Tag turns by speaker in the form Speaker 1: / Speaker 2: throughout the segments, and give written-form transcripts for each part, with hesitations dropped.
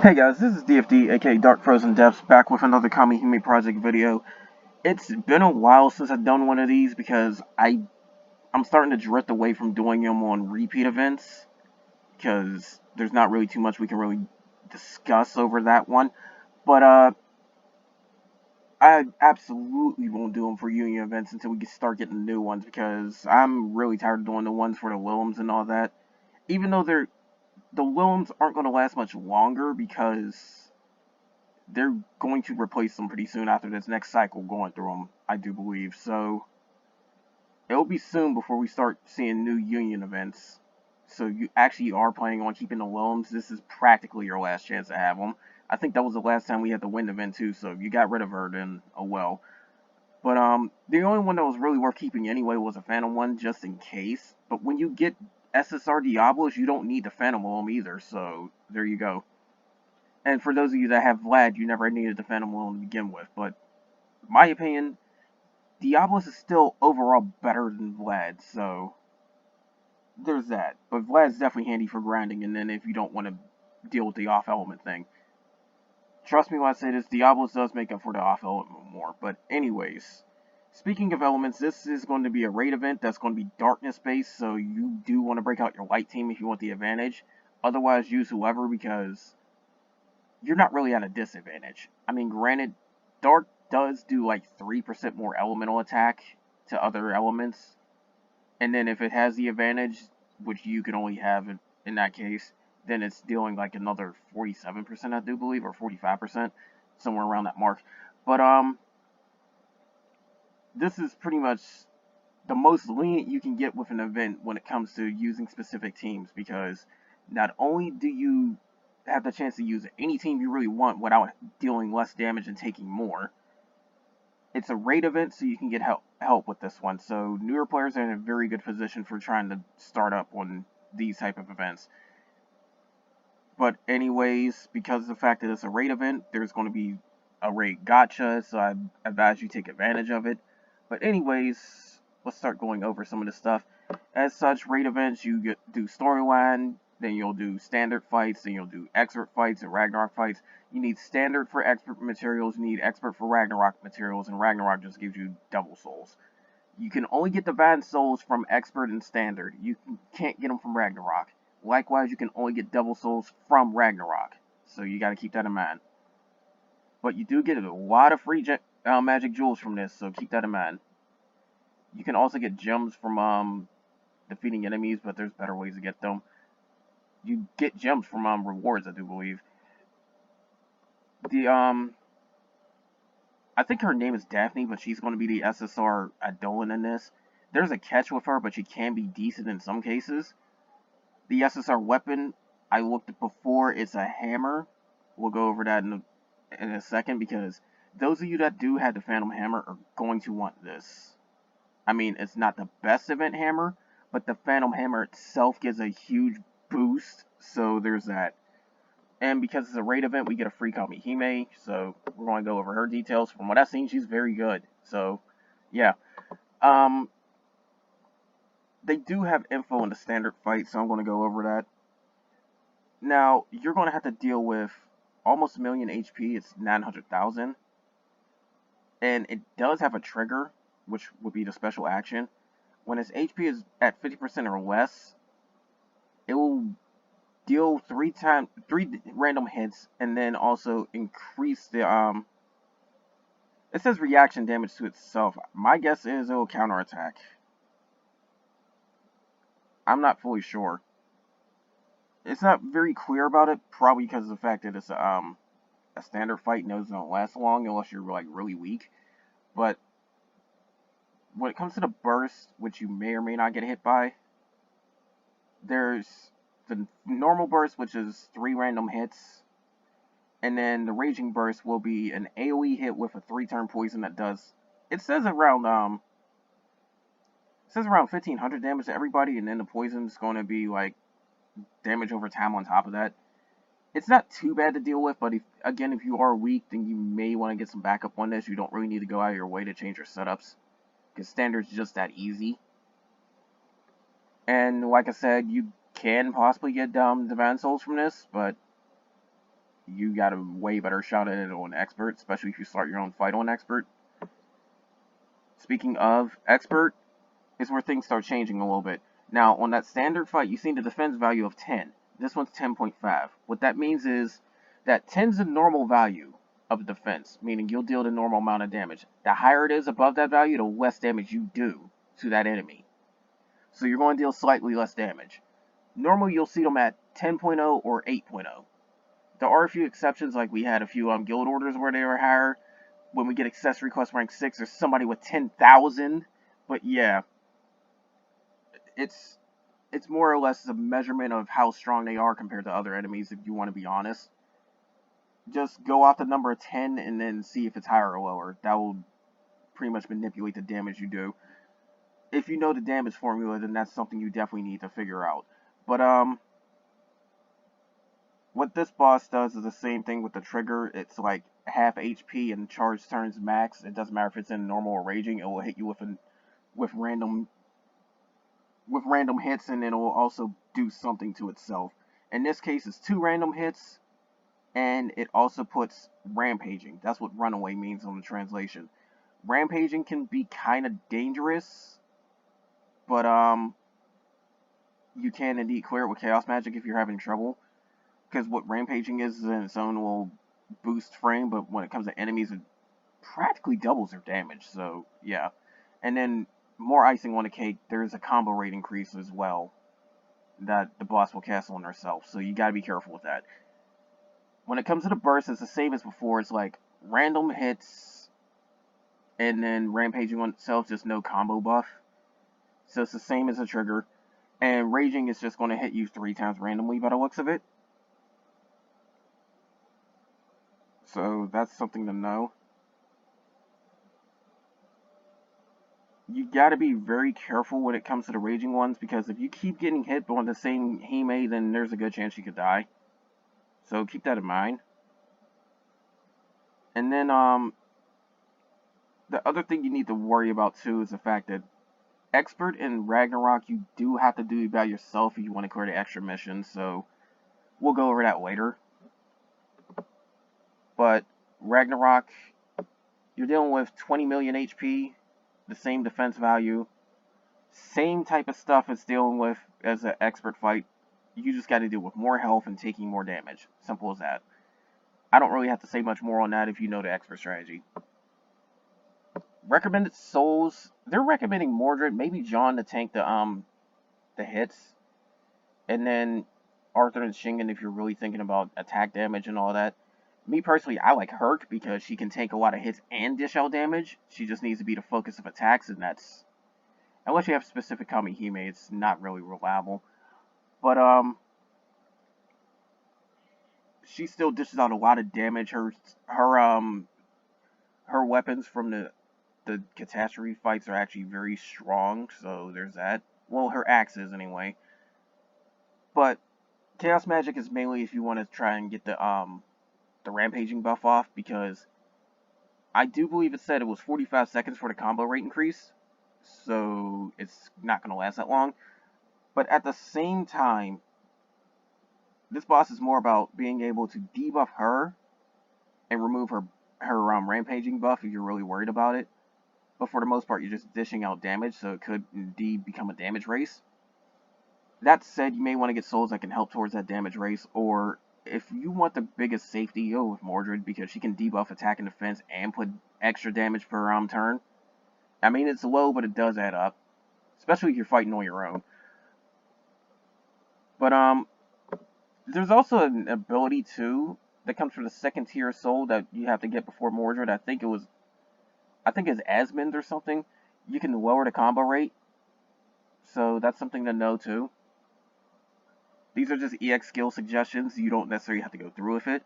Speaker 1: Hey guys, this is DFD, aka Dark Frozen Depths, back with another Kamihime project video. It's been a while since I've done one of these because I'm starting to drift away from doing them on repeat events because there's not really too much we can really discuss over that one. But I absolutely won't do them for union events until we can start getting new ones because I'm really tired of doing the ones for the Willems and all that. Even though the Willems aren't going to last much longer because they're going to replace them pretty soon after this next cycle going through them, I do believe. So it'll be soon before we start seeing new union events. So you actually are planning on keeping the Willems. This is practically your last chance to have them. I think that was the last time we had the wind event too. So if you got rid of her, then oh well. But the only one that was really worth keeping anyway was a Phantom one, just in case. But when you get SSR Diablos, you don't need the Phantom Willem either. So there you go. And for those of you that have Vlad, you never needed the Phantom Willem to begin with. But in my opinion, Diablos is still overall better than Vlad, so there's that. But Vlad's definitely handy for grinding, and then if you don't want to deal with the off element thing. Trust me when I say this, Diablos does make up for the off element more. But anyways, speaking of elements, this is going to be a raid event that's going to be darkness based, so you do want to break out your light team if you want the advantage. Otherwise, use whoever because you're not really at a disadvantage. I mean, granted, Dark does do like 3% more elemental attack to other elements, and then if it has the advantage, which you can only have in that case, then it's dealing like another 47%, I do believe, or 45%, somewhere around that mark. But this is pretty much the most lenient you can get with an event when it comes to using specific teams because not only do you have the chance to use any team you really want without dealing less damage and taking more, it's a raid event, so you can get help with this one. So newer players are in a very good position for trying to start up on these type of events. But anyways, because of the fact that it's a raid event, there's going to be a raid gotcha, so I advise you take advantage of it. But anyways, let's start going over some of the stuff. As such, raid events, you do storyline, then you'll do standard fights, then you'll do expert fights and Ragnarok fights. You need standard for expert materials, you need expert for Ragnarok materials, and Ragnarok just gives you double souls. You can only get divine souls from expert and standard. You can't get them from Ragnarok. Likewise, you can only get double souls from Ragnarok. So you gotta keep that in mind. But you do get a lot of free magic jewels from this, so keep that in mind. You can also get gems from defeating enemies, but there's better ways to get them. You get gems from rewards, I do believe. The I think her name is Daphne, but she's going to be the SSR Adolin in this. There's a catch with her, but she can be decent in some cases. The SSR weapon I looked at before, it's a hammer. We'll go over that in a second because those of you that do have the Phantom Hammer are going to want this. I mean, it's not the best event hammer, but the Phantom Hammer itself gives a huge boost, so there's that. And because it's a raid event, we get a free Kamihime, so we're going to go over her details. From what I've seen, she's very good. So, yeah. Um, they do have info in the standard fight, so I'm going to go over that. Now, you're going to have to deal with almost a million HP. It's 900,000. And it does have a trigger, which would be the special action. When its HP is at 50% or less, it will deal three random hits, and then also increase the It says reaction damage to itself. My guess is it will counterattack. I'm not fully sure. It's not very clear about it, probably because of the fact that it's a standard fight. Those don't last long unless you're like really weak. But when it comes to the burst, which you may or may not get hit by, there's the normal burst, which is 3 random hits, and then the raging burst will be an AoE hit with a 3-turn poison that does. It says around 1500 damage to everybody, and then the poison's going to be like damage over time on top of that. It's not too bad to deal with, but if you are weak, then you may want to get some backup on this. You don't really need to go out of your way to change your setups, because standard's just that easy. And like I said, you can possibly get divine souls from this, but you got a way better shot at it on expert, especially if you start your own fight on expert. Speaking of expert, is where things start changing a little bit. Now, on that standard fight, you see the defense value of 10. This one's 10.5. What that means is that 10's the normal value of defense, meaning you'll deal the normal amount of damage. The higher it is above that value, the less damage you do to that enemy. So you're going to deal slightly less damage. Normally, you'll see them at 10.0 or 8.0. There are a few exceptions, like we had a few guild orders where they were higher. When we get accessory quest rank 6, there's somebody with 10,000. But yeah, it's more or less a measurement of how strong they are compared to other enemies, if you want to be honest. Just go off the number 10 and then see if it's higher or lower. That will pretty much manipulate the damage you do. If you know the damage formula, then that's something you definitely need to figure out. But what this boss does is the same thing with the trigger. It's like half HP and charge turns max. It doesn't matter if it's in normal or raging. It will hit you with random hits, and it will also do something to itself. In this case, it's 2 random hits, and it also puts rampaging. That's what runaway means on the translation. Rampaging can be kind of dangerous, but you can indeed clear it with chaos magic if you're having trouble. Because what rampaging is in its own will boost frame, but when it comes to enemies, it practically doubles their damage. So yeah, and then more icing on the cake, there's a combo rate increase as well that the boss will cast on herself. So you gotta be careful with that. When it comes to the burst, it's the same as before. It's like random hits, and then rampaging on itself, just no combo buff. So it's the same as a trigger. And raging is just going to hit you 3 times randomly by the looks of it. So that's something to know. You gotta be very careful when it comes to the raging ones, because if you keep getting hit on the same Hime, then there's a good chance you could die. So keep that in mind. And then the other thing you need to worry about too is the fact that expert in Ragnarok, you do have to do it by yourself if you want to clear the extra missions. So we'll go over that later. But Ragnarok, you're dealing with 20 million HP, the same defense value, same type of stuff as dealing with as an expert fight. You just got to deal with more health and taking more damage. Simple as that. I don't really have to say much more on that if you know the expert strategy. Recommended souls, they're recommending Mordred, maybe John to tank the hits, and then Arthur and Shingen if you're really thinking about attack damage and all that. Me personally, I like Herc because she can take a lot of hits and dish out damage. She just needs to be the focus of attacks, and that's, unless you have specific Kamihime, it's not really reliable. But she still dishes out a lot of damage. Her weapons from the catastrophe fights are actually very strong, so there's that. Well, her axes anyway. But chaos magic is mainly if you want to try and get the rampaging buff off, because I do believe it said it was 45 seconds for the combo rate increase, so it's not going to last that long. But at the same time, this boss is more about being able to debuff her and remove her rampaging buff if you're really worried about it. But for the most part, you're just dishing out damage, so it could indeed become a damage race. That said, you may want to get souls that can help towards that damage race, or if you want the biggest safety, go with Mordred, because she can debuff attack and defense and put extra damage per turn. I mean, it's low, but it does add up, especially if you're fighting on your own. But there's also an ability too that comes from the second tier soul that you have to get before Mordred. I think it's Asmund or something. You can lower the combo rate, so that's something to know too. These are just EX skill suggestions. You don't necessarily have to go through with it,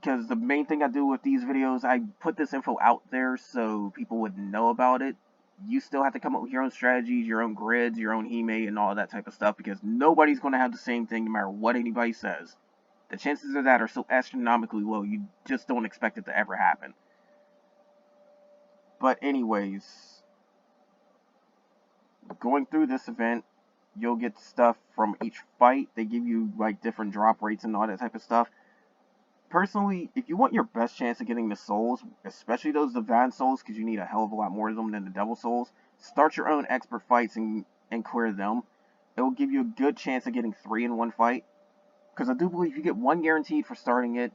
Speaker 1: because the main thing I do with these videos, I put this info out there so people would know about it. You still have to come up with your own strategies, your own grids, your own Hime, and all that type of stuff, because nobody's going to have the same thing no matter what anybody says. The chances of that are so astronomically low, you just don't expect it to ever happen. But anyways, going through this event, you'll get stuff from each fight. They give you like different drop rates and all that type of stuff. Personally, if you want your best chance of getting the souls, especially those divine souls, because you need a hell of a lot more of them than the devil souls, start your own expert fights and clear them. It will give you a good chance of getting 3 in one fight. Because I do believe you get 1 guaranteed for starting it.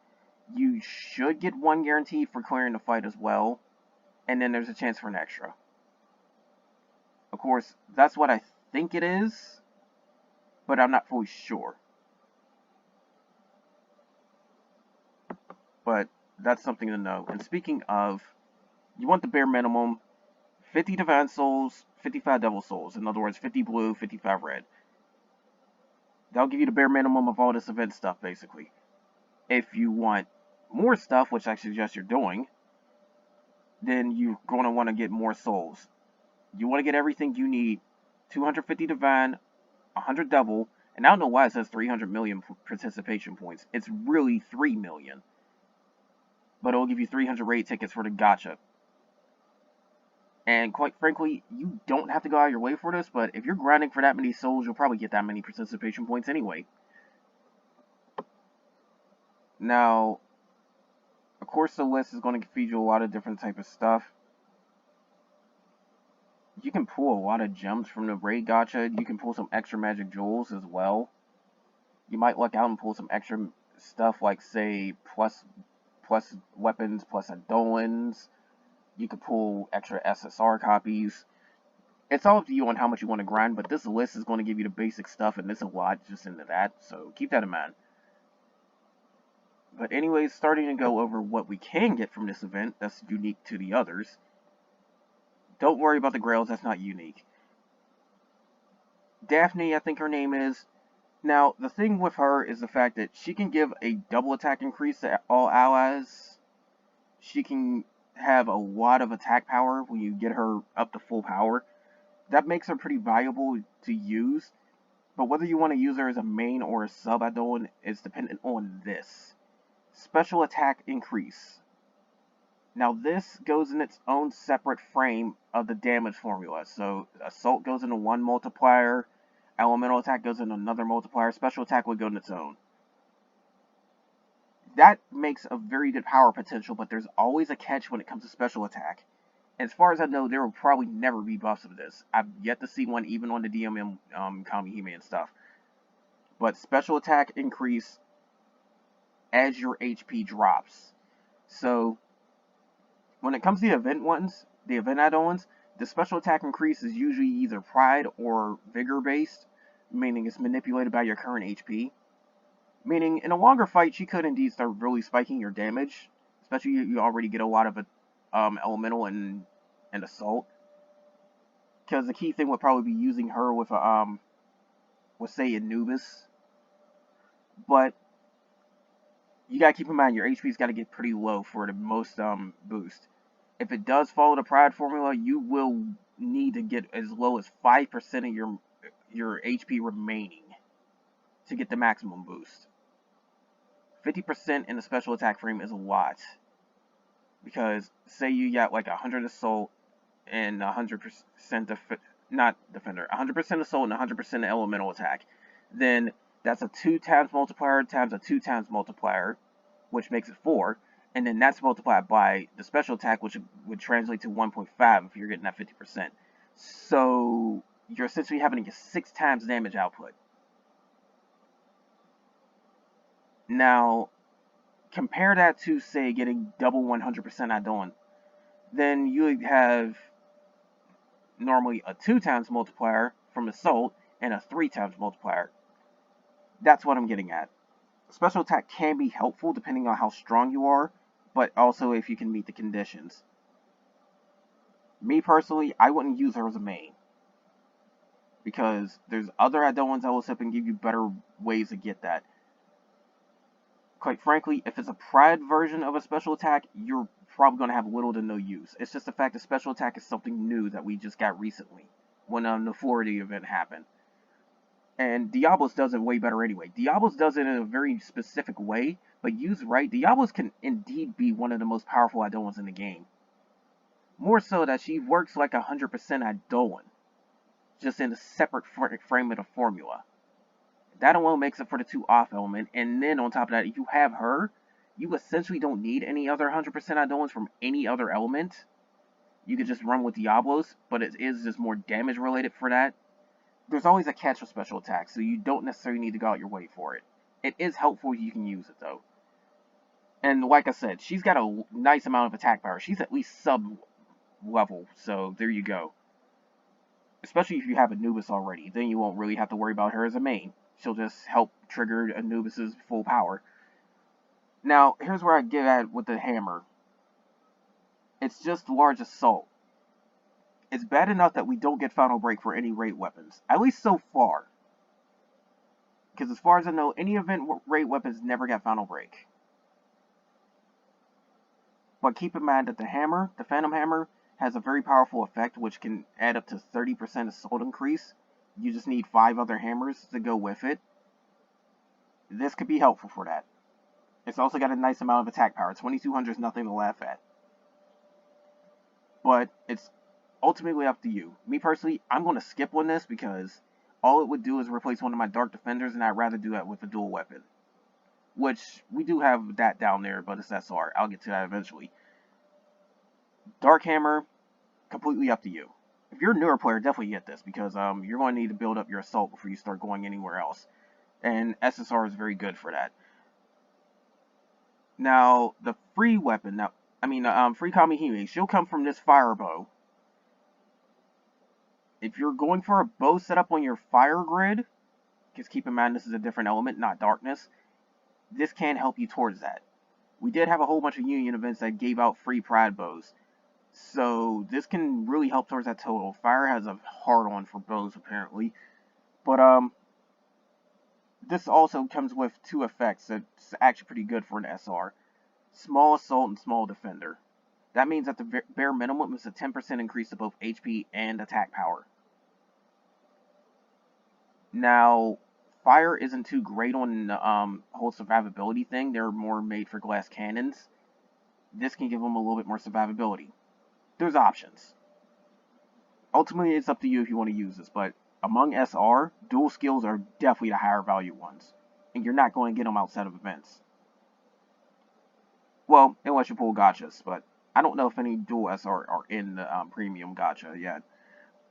Speaker 1: You should get 1 guaranteed for clearing the fight as well. And then there's a chance for an extra. Of course, that's what I think it is, but I'm not fully sure. But that's something to know. And speaking of, you want the bare minimum 50 divine souls, 55 devil souls. In other words, 50 blue, 55 red. That'll give you the bare minimum of all this event stuff, basically. If you want more stuff, which I suggest you're doing, then you're going to want to get more souls. You want to get everything you need. 250 divine, 100 devil, and I don't know why it says 300 million participation points. It's really 3 million. But it'll give you 300 raid tickets for the gacha. And quite frankly, you don't have to go out of your way for this, but if you're grinding for that many souls, you'll probably get that many participation points anyway. Now, of course the list is going to feed you a lot of different type of stuff. You can pull a lot of gems from the raid gacha. You can pull some extra magic jewels as well. You might luck out and pull some extra stuff like, say, plus weapons, plus Adolins. You could pull extra SSR copies. It's all up to you on how much you want to grind, but this list is going to give you the basic stuff, and there's a lot just into that, so keep that in mind. But anyways, starting to go over what we can get from this event that's unique to the others. Don't worry about the grails, that's not unique. Daphne, I think her name is. Now, the thing with her is the fact that she can give a double attack increase to all allies. She can have a lot of attack power when you get her up to full power. That makes her pretty valuable to use. But whether you want to use her as a main or a sub Adolin is dependent on this. Special attack increase. Now this goes in its own separate frame of the damage formula. So assault goes into one multiplier, elemental attack goes into another multiplier, special attack would go in its own. That makes a very good power potential, but there's always a catch when it comes to special attack. As far as I know, there will probably never be buffs of this. I've yet to see one even on the DMM Kamihime and stuff. But special attack increase as your HP drops. So when it comes to the event ones, the event add-ons, the special attack increase is usually either pride or vigor based, meaning it's manipulated by your current HP. Meaning in a longer fight, she could indeed start really spiking your damage, especially you already get a lot of elemental and assault. Because the key thing would probably be using her with say Anubis. But you gotta keep in mind your HP's gotta get pretty low for the most boost. If it does follow the pride formula, you will need to get as low as 5% of your HP remaining to get the maximum boost. 50% in the special attack frame is a lot. Because say you got like 100 assault and 100% not defender, 100% assault and 100% elemental attack. Then that's a 2 times multiplier times a 2 times multiplier, which makes it 4. And then that's multiplied by the special attack, which would translate to 1.5 if you're getting that 50%. So you're essentially having to get 6 times damage output. Now, compare that to, say, getting double 100% Adolin. Then you would have normally a 2 times multiplier from assault and a 3 times multiplier. That's what I'm getting at. Special attack can be helpful depending on how strong you are, but also if you can meet the conditions. Me personally, I wouldn't use her as a main. Because there's other Adolins that will step and give you better ways to get that. Quite frankly, if it's a pride version of a special attack, you're probably going to have little to no use. It's just the fact that special attack is something new that we just got recently, when the Florida event happened. And Diablos does it way better anyway. Diablos does it in a very specific way, but used right, Diablos can indeed be one of the most powerful Adolins in the game. More so that she works like 100% Adolin, just in a separate frame of the formula. That alone makes up for the 2 off element, and then on top of that, if you have her, you essentially don't need any other 100% Idolins from any other element. You could just run with Diablos, but it is just more damage related for that. There's always a catch with special attacks, so you don't necessarily need to go out your way for it. It is helpful if you can use it, though. And like I said, she's got a nice amount of attack power. She's at least sub-level, so there you go. Especially if you have Anubis already, then you won't really have to worry about her as a main. She'll just help trigger Anubis's full power. Now, here's where I get at with the hammer. It's just large assault. It's bad enough that we don't get Final Break for any rate weapons, at least so far. Because as far as I know, any event rate weapons never got Final Break. But keep in mind that the hammer, the Phantom Hammer, has a very powerful effect which can add up to 30% assault increase. You just need 5 other hammers to go with it. This could be helpful for that. It's also got a nice amount of attack power. 2200 is nothing to laugh at. But it's ultimately up to you. Me personally, I'm going to skip on this because all it would do is replace one of my Dark Defenders, and I'd rather do that with a dual weapon. Which, we do have that down there, but it's SR. I'll get to that eventually. Dark Hammer, completely up to you. If you're a newer player, definitely get this, because you're going to need to build up your assault before you start going anywhere else. And SSR is very good for that. Now, the free weapon, free Kamihime, she'll come from this fire bow. If you're going for a bow set up on your fire grid, because keep in mind this is a different element, not darkness, this can help you towards that. We did have a whole bunch of Union events that gave out free Pride bows, so this can really help towards that total. Fire has a hard-on for bows, apparently, but this also comes with 2 effects that's actually pretty good for an SR. Small Assault and Small Defender. That means that the bare minimum is a 10% increase to both HP and attack power. Now, Fire isn't too great on the whole survivability thing. They're more made for glass cannons. This can give them a little bit more survivability. There's options. Ultimately, it's up to you if you want to use this, but among SR, dual skills are definitely the higher value ones, and you're not going to get them outside of events. Well, unless you pull gachas, but I don't know if any dual SR are in the premium gacha yet.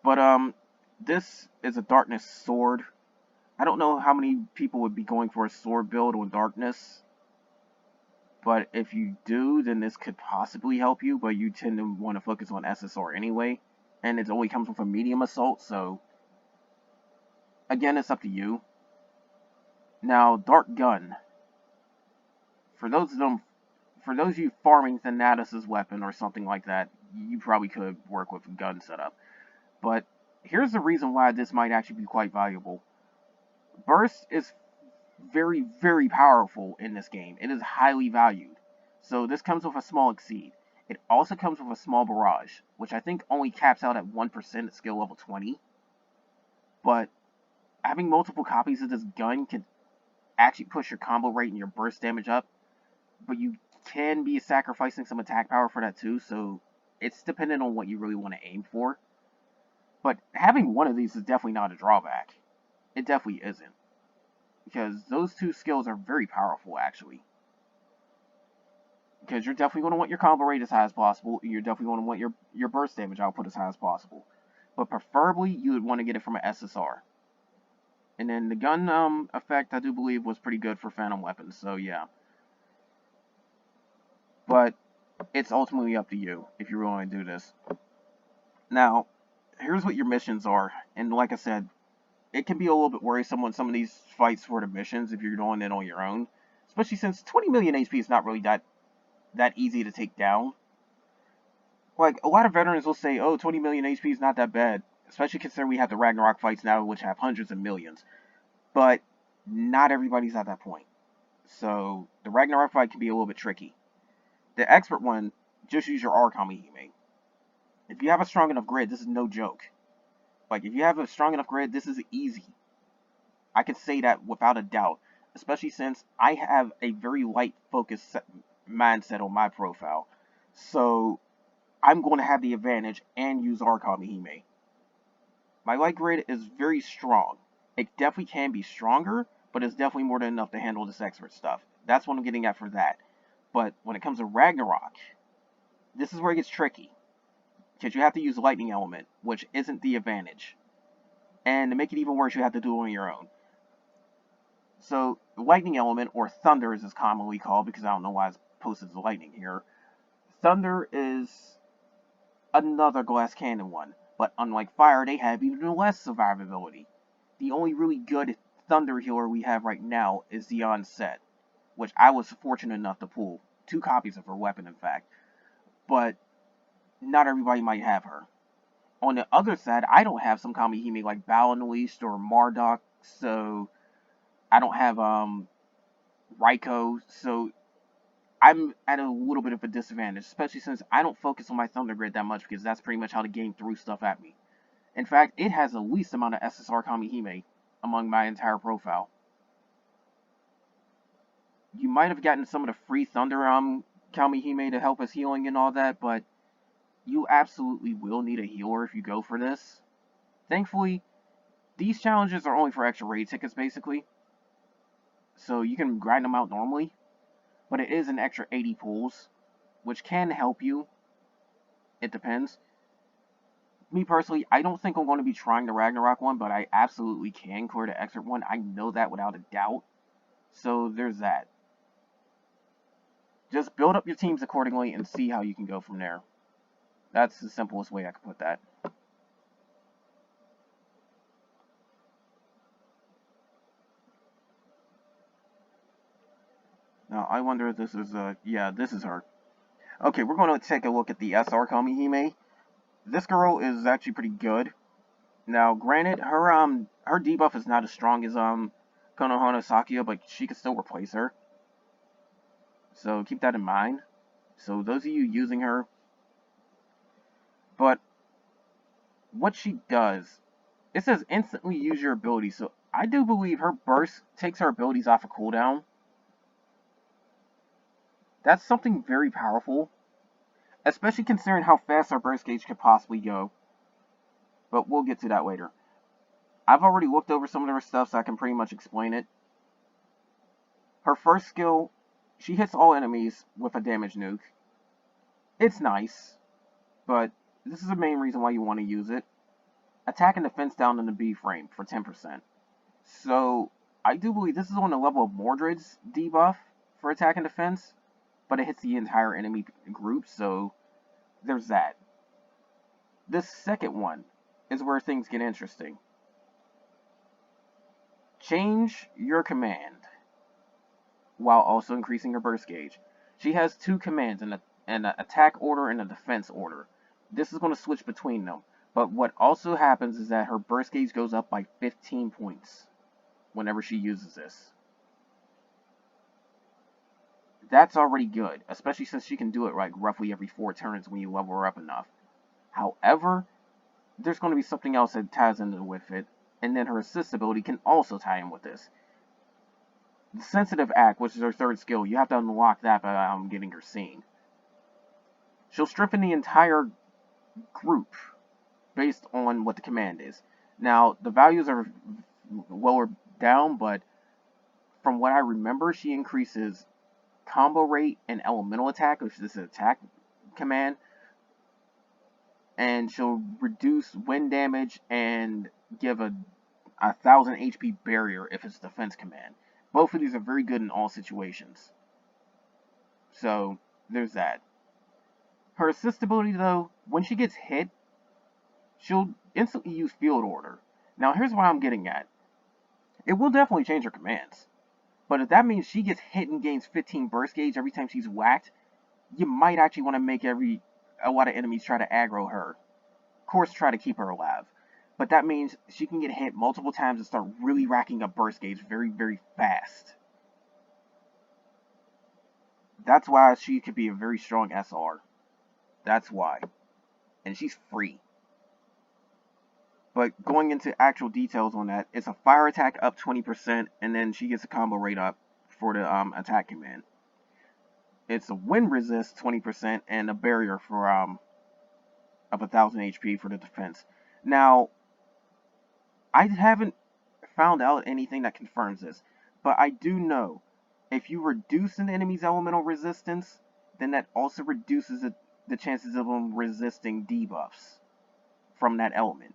Speaker 1: But this is a Darkness Sword. I don't know how many people would be going for a sword build on Darkness, but if you do, then this could possibly help you, but you tend to want to focus on SSR anyway, and it only comes with a medium assault, so again, it's up to you. Now, Dark Gun. For those of you farming Thanatos' weapon or something like that, you probably could work with a gun setup. But here's the reason why this might actually be quite valuable. Burst is very, very powerful in this game. It is highly valued. So this comes with a small Exceed. It also comes with a small Barrage, which I think only caps out at 1% at skill level 20. But having multiple copies of this gun can actually push your combo rate and your burst damage up. But you can be sacrificing some attack power for that too, so it's dependent on what you really want to aim for. But having one of these is definitely not a drawback. It definitely isn't. Because those 2 skills are very powerful, actually. Because you're definitely going to want your combo rate as high as possible, and you're definitely going to want your burst damage output as high as possible. But preferably, you would want to get it from an SSR. And then the gun effect, I do believe, was pretty good for Phantom weapons, so yeah. But it's ultimately up to you if you really want to do this. Now, here's what your missions are, and like I said, it can be a little bit worrisome on some of these fights for the missions if you're doing it on your own, especially since 20 million HP is not really that easy to take down. Like, a lot of veterans will say, oh, 20 million HP is not that bad, especially considering we have the Ragnarok fights now, which have hundreds of millions. But not everybody's at that point. So, the Ragnarok fight can be a little bit tricky. The expert one, just use your R Kamihime. If you have a strong enough grid, this is no joke. Like, if you have a strong enough grid, this is easy. I can say that without a doubt. Especially since I have a very light focus mindset on my profile. So, I'm going to have the advantage and use R Kamihime. My light grid is very strong. It definitely can be stronger, but it's definitely more than enough to handle this expert stuff. That's what I'm getting at for that. But when it comes to Ragnarok, this is where it gets tricky. Because you have to use lightning element, which isn't the advantage. And to make it even worse, you have to do it on your own. So, lightning element, or thunder as it's commonly called, because I don't know why it's posted as lightning here. Thunder is another glass cannon one, but unlike fire, they have even less survivability. The only really good thunder healer we have right now is the Onset, which I was fortunate enough to pull. 2 copies of her weapon, in fact. But not everybody might have her. On the other side, I don't have some Kamihime like Balanoist or Marduk, so I don't have Raiko, so I'm at a little bit of a disadvantage, especially since I don't focus on my Thunder Grid that much because that's pretty much how the game threw stuff at me. In fact, it has the least amount of SSR Kamihime among my entire profile. You might have gotten some of the free Thunder Kamihime to help us healing and all that, but you absolutely will need a healer if you go for this. Thankfully, these challenges are only for extra raid tickets, basically. So you can grind them out normally. But it is an extra 80 pulls, which can help you. It depends. Me personally, I don't think I'm going to be trying the Ragnarok one, but I absolutely can clear the extra one. I know that without a doubt. So there's that. Just build up your teams accordingly and see how you can go from there. That's the simplest way I could put that. Now, I wonder if this is, yeah, this is her. Okay, we're going to take a look at the SR Kamihime. This girl is actually pretty good. Now, granted, her debuff is not as strong as, Konohana Sakuya, but she can still replace her. So, keep that in mind. So, those of you using her. But, what she does, it says instantly use your ability. So, I do believe her burst takes her abilities off of cooldown. That's something very powerful, especially considering how fast our burst gauge could possibly go. But we'll get to that later. I've already looked over some of her stuff, so I can pretty much explain it. Her first skill, she hits all enemies with a damage nuke. It's nice, but this is the main reason why you want to use it. Attack and defense down in the B frame for 10%. So, I do believe this is on the level of Mordred's debuff for attack and defense, but it hits the entire enemy group, so there's that. This second one is where things get interesting. Change your command while also increasing her burst gauge. She has 2 commands, an attack order and a defense order. This is going to switch between them. But what also happens is that her burst gauge goes up by 15 points whenever she uses this. That's already good, especially since she can do it like roughly every 4 turns when you level her up enough. However, there's going to be something else that ties into with it, and then her assist ability can also tie in with this. The Sensitive Act, which is her third skill, you have to unlock that by getting her seen. She'll strengthen the entire group based on what the command is. Now, the values are lower down, but from what I remember, she increases combo rate and elemental attack, which is an attack command, and she'll reduce wind damage and give a 1000 HP barrier if it's defense command. Both of these are very good in all situations. So, there's that. Her assist ability, though, when she gets hit, she'll instantly use Field Order. Now, here's what I'm getting at. It will definitely change her commands. But if that means she gets hit and gains 15 burst gauge every time she's whacked, you might actually want to make a lot of enemies try to aggro her. Of course, try to keep her alive. But that means she can get hit multiple times and start really racking up burst gauge very, very fast. That's why she could be a very strong SR. That's why. And she's free. But going into actual details on that, it's a fire attack up 20%, and then she gets a combo rate up for the attack command. It's a wind resist 20% and a barrier for of 1000 HP for the defense. Now, I haven't found out anything that confirms this, but I do know If you reduce an enemy's elemental resistance, then that also reduces the chances of them resisting debuffs from that element.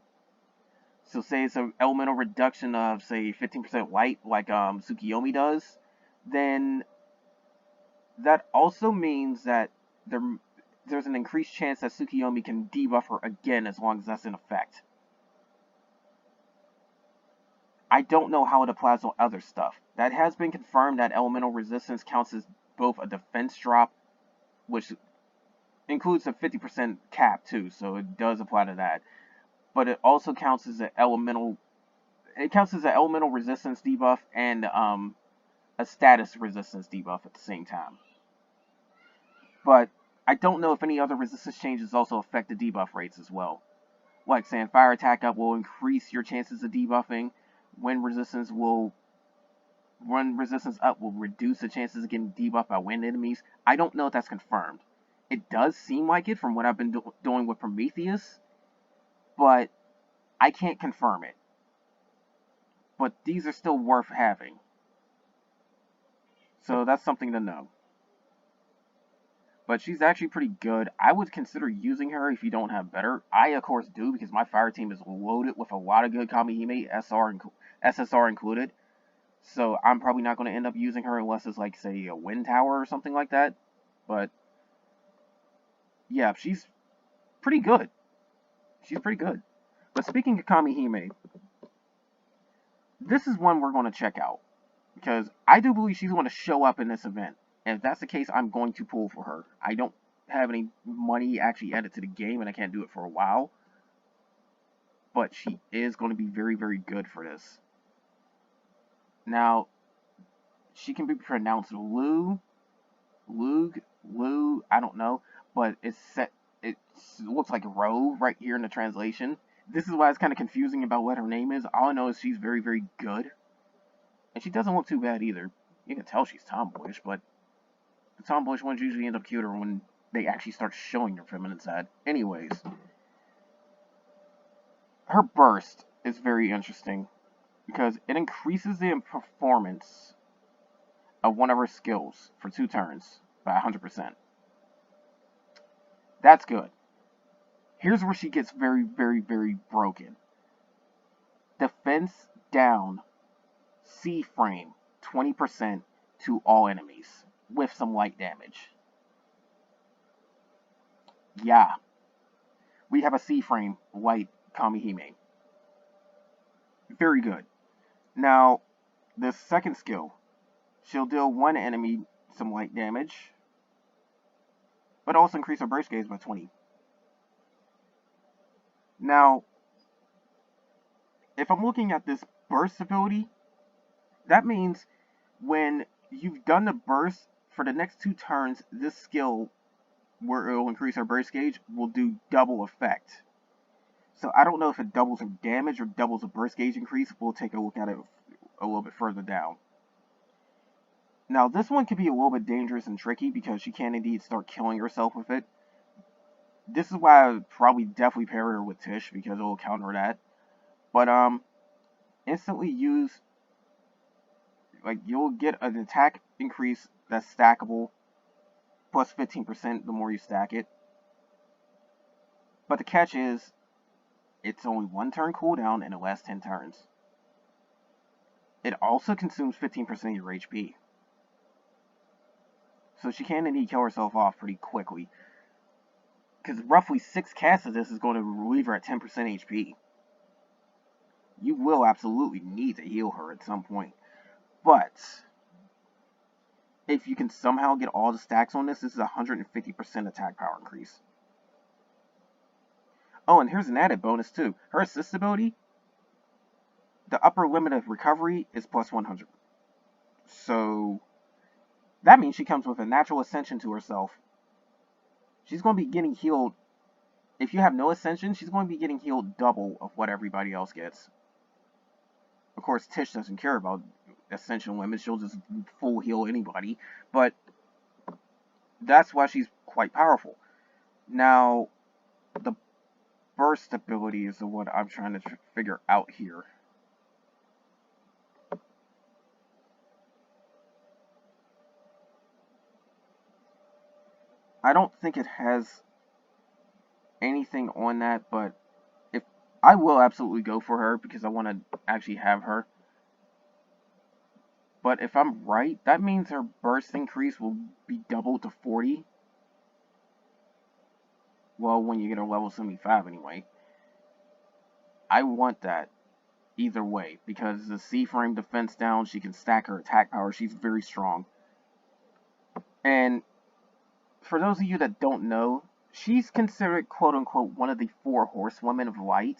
Speaker 1: So say it's an elemental reduction of, say, 15% light, like Tsukiyomi does, then that also means that there's an increased chance that Tsukiyomi can debuff her again as long as that's in effect. I don't know how it applies on other stuff. That has been confirmed that elemental resistance counts as both a defense drop, which includes a 50% cap too, so it does apply to that. But it also counts as an elemental. It counts as an elemental resistance debuff and a status resistance debuff at the same time. But I don't know if any other resistance changes also affect the debuff rates as well. Like saying fire attack up will increase your chances of debuffing. Wind resistance up will reduce the chances of getting debuffed by wind enemies. I don't know if that's confirmed. It does seem like it from what I've been doing with Prometheus, but I can't confirm it. But these are still worth having. So that's something to know. But she's actually pretty good. I would consider using her if you don't have better. I, of course, do because my fire team is loaded with a lot of good Kamihime, SSR included. So I'm probably not going to end up using her unless it's like, say, a wind tower or something like that. But yeah, she's pretty good. She's pretty good. But speaking of Kamihime, this is one we're going to check out. Because I do believe she's going to show up in this event. And if that's the case, I'm going to pull for her. I don't have any money actually added to the game, and I can't do it for a while. But she is going to be very, very good for this. Now, she can be pronounced Lug, I don't know. But it looks like Ro right here in the translation. This is why it's kind of confusing about what her name is. All I know is she's very, very good. And she doesn't look too bad either. You can tell she's tomboyish, but the tomboyish ones usually end up cuter when they actually start showing their feminine side. Anyways, her burst is very interesting because it increases the performance of one of her skills for 2 turns by 100%. That's good. Here's where she gets very, very, very broken. Defense down, C-frame, 20% to all enemies with some light damage. Yeah. We have a C-frame light Kamihime. Very good. Now, the second skill. She'll deal one enemy some light damage, but also increase her burst gauge by 20. Now, if I'm looking at this burst ability, that means when you've done the burst for the next 2 turns, this skill, where it will increase her burst gauge, will do double effect. So I don't know if it doubles her damage or doubles the burst gauge increase. We'll take a look at it a little bit further down. Now, this one can be a little bit dangerous and tricky because she can indeed start killing herself with it. This is why I would probably definitely pair her with Tish because it will counter that. But instantly use, like, you'll get an attack increase that's stackable plus 15% the more you stack it. But the catch is, it's only 1 turn cooldown and it lasts 10 turns. It also consumes 15% of your HP. So she can indeed kill herself off pretty quickly. Because roughly 6 casts of this is going to leave her at 10% HP. You will absolutely need to heal her at some point. But if you can somehow get all the stacks on this, this is a 150% attack power increase. Oh, and here's an added bonus too. Her assist ability, the upper limit of recovery is plus 100. So that means she comes with a natural ascension to herself. She's going to be getting healed. If you have no ascension, she's going to be getting healed double of what everybody else gets. Of course, Tish doesn't care about ascension limits. She'll just full heal anybody. But that's why she's quite powerful. Now, the burst ability is the one I'm trying to figure out here. I don't think it has anything on that, but if I will absolutely go for her because I want to actually have her. But if I'm right, that means her burst increase will be doubled to 40. Well, when you get her level 75 anyway. I want that either way because the C-frame defense down, she can stack her attack power. She's very strong. And for those of you that don't know, she's considered quote unquote one of the 4 horsewomen of light.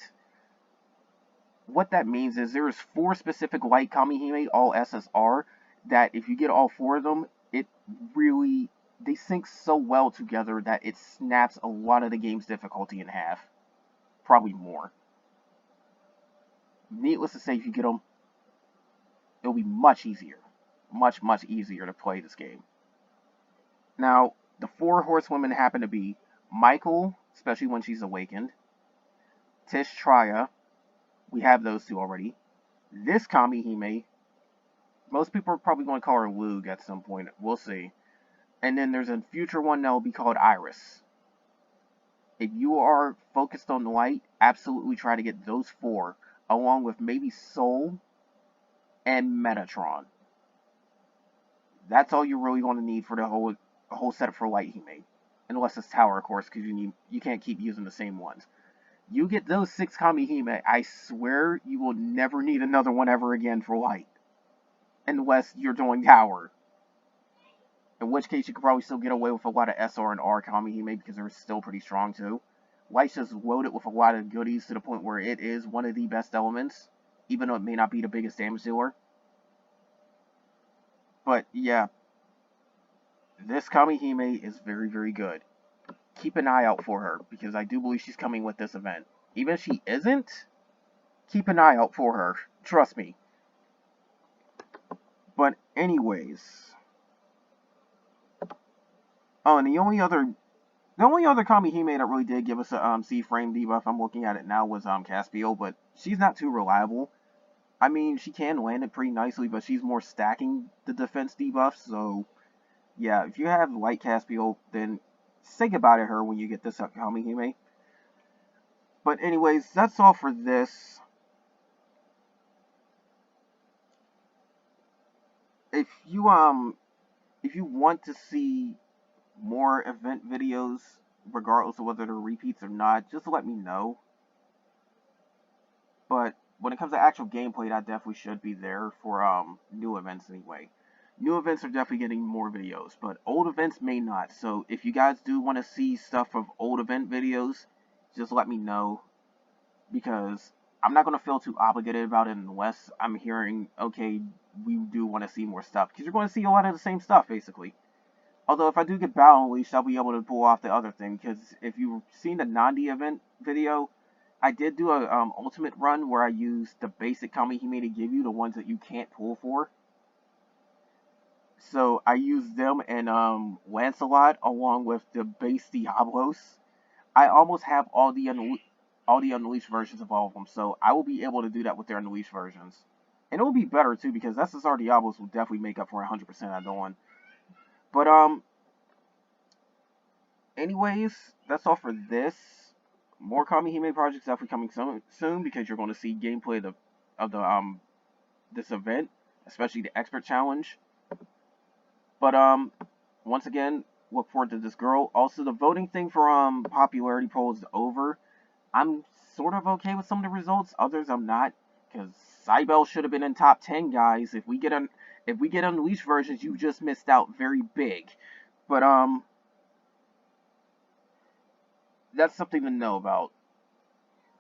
Speaker 1: What that means is there's 4 specific light Kamihime, all SSR, that if you get all 4 of them, it really, they sync so well together that it snaps a lot of the game's difficulty in half. Probably more. Needless to say, if you get them, it'll be much easier. Much easier to play this game. Now, the 4 horsewomen happen to be Michael, especially when she's awakened, Tish Traya, we have those 2 already. This Kamihime, most people are probably going to call her Lug at some point, we'll see. And then there's a future one that will be called Iris. If you are focused on the light, absolutely try to get those 4, along with maybe Soul and Metatron. That's all you're really going to need for the whole setup for Light Hime. Unless it's Tower, of course, because you can't keep using the same ones. You get those 6 Kamihime, I swear you will never need another one ever again for Light. Unless you're doing Tower. In which case you could probably still get away with a lot of SR and R Kamihime because they're still pretty strong too. Light's just loaded with a lot of goodies to the point where it is one of the best elements, even though it may not be the biggest damage dealer. But yeah, this Kamihime is very, very good. Keep an eye out for her, because I do believe she's coming with this event. Even if she isn't, keep an eye out for her. Trust me. But anyways. Oh, and the only other Kamihime that really did give us a C-frame debuff, I'm looking at it now, was Caspio, but she's not too reliable. I mean, she can land it pretty nicely, but she's more stacking the defense debuffs, so yeah, if you have Light Caspio, then say goodbye to her when you get this Kamihime. But anyways, that's all for this. If you want to see more event videos, regardless of whether they're repeats or not, just let me know. But when it comes to actual gameplay, that definitely should be there for new events anyway. New events are definitely getting more videos, but old events may not. So if you guys do want to see stuff of old event videos, just let me know, because I'm not going to feel too obligated about it unless I'm hearing, okay, we do want to see more stuff, because you're going to see a lot of the same stuff, basically. Although if I do get Battle Unleashed, I'll be able to pull off the other thing, because if you've seen the Nandi event video, I did do a ultimate run where I used the basic Kamihime to give you, the ones that you can't pull for. So I used them and Lancelot along with the base Diablos. I almost have all the Unleashed versions of all of them, so I will be able to do that with their Unleashed versions. And it will be better too, because SSR Diablos will definitely make up for 100% of the one. But anyways, that's all for this. More Kamihime projects definitely coming soon, because you're going to see gameplay of the this event, especially the expert challenge. But once again, look forward to this girl. Also, the voting thing for popularity polls is over. I'm sort of okay with some of the results. Others I'm not, because Cybele should have been in top 10, guys. If we get Unleashed versions, you just missed out very big. But that's something to know about.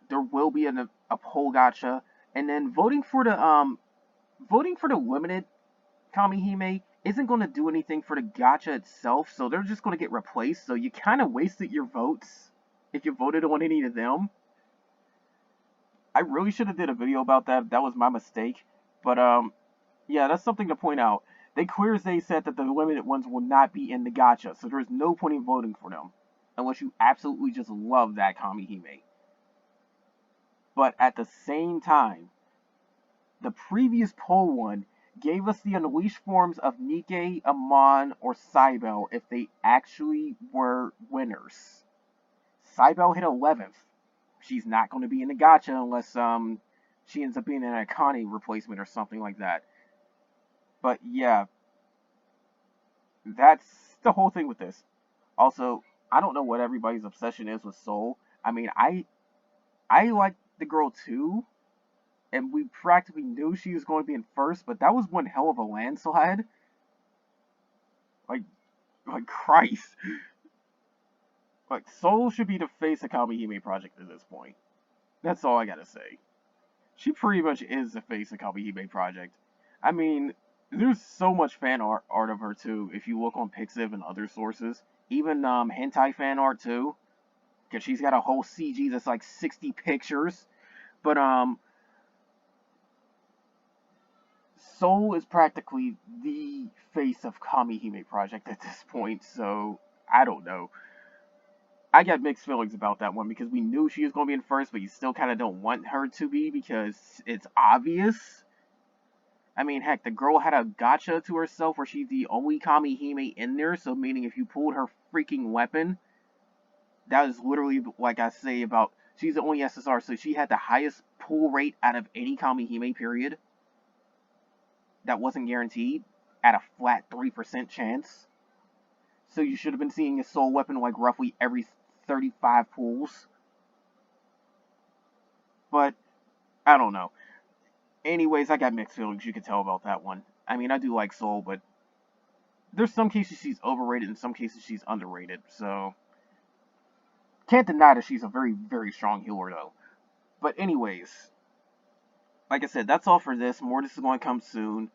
Speaker 1: There will be a poll gotcha, and then voting for the limited Kamihime isn't going to do anything for the gacha itself, so they're just going to get replaced, so you kind of wasted your votes if you voted on any of them. I really should have did a video about that. That was my mistake. But yeah, that's something to point out. They clear as day said that the limited ones will not be in the gacha, so there's no point in voting for them unless you absolutely just love that Kamihime. But at the same time, the previous poll one gave us the unleashed forms of Nikke, Amon, or Cybele if they actually were winners. Cybele hit 11th. She's not going to be in the gacha unless she ends up being an Akane replacement or something like that. But yeah, that's the whole thing with this. Also, I don't know what everybody's obsession is with Soul. I mean, I like the girl too, and we practically knew she was going to be in first, but that was one hell of a landslide. Like, like Christ. Like, Soul should be the face of Kamihime Project at this point. That's all I gotta say. She pretty much is the face of Kamihime Project. I mean, there's so much fan art of her too. If you look on Pixiv and other sources, even hentai fan art too, because she's got a whole CG that's like 60 pictures. But Soul is practically the face of Kamihime Project at this point. So I don't know. I got mixed feelings about that one because we knew she was going to be in first, but you still kind of don't want her to be because it's obvious. I mean, heck, the girl had a gotcha to herself where she's the only Kamihime in there, so meaning if you pulled her freaking weapon, that is literally like I say about, she's the only SSR, so she had the highest pull rate out of any Kamihime, period. That wasn't guaranteed, at a flat 3% chance. So you should have been seeing a soul weapon like roughly every 35 pulls. But, I don't know. Anyways, I got mixed feelings, you can tell about that one. I mean, I do like Soul, but there's some cases she's overrated and some cases she's underrated, so can't deny that she's a very, very strong healer, though. But anyways, like I said, that's all for this. More of this is going to come soon.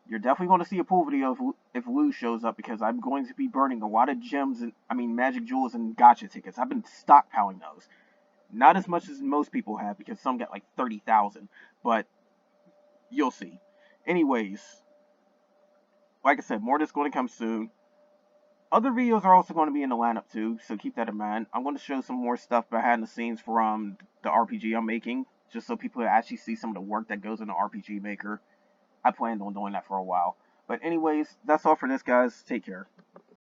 Speaker 1: You're definitely going to see a pool video if Lou shows up because I'm going to be burning a lot of gems and, I mean, magic jewels and gacha tickets. I've been stockpiling those. Not as much as most people have because some get like 30,000, but you'll see. Anyways, like I said, more of this is going to come soon. Other videos are also going to be in the lineup too, so keep that in mind. I'm going to show some more stuff behind the scenes from the RPG I'm making, just so people actually see some of the work that goes into RPG Maker. I planned on doing that for a while. But anyways, that's all for this, guys. Take care.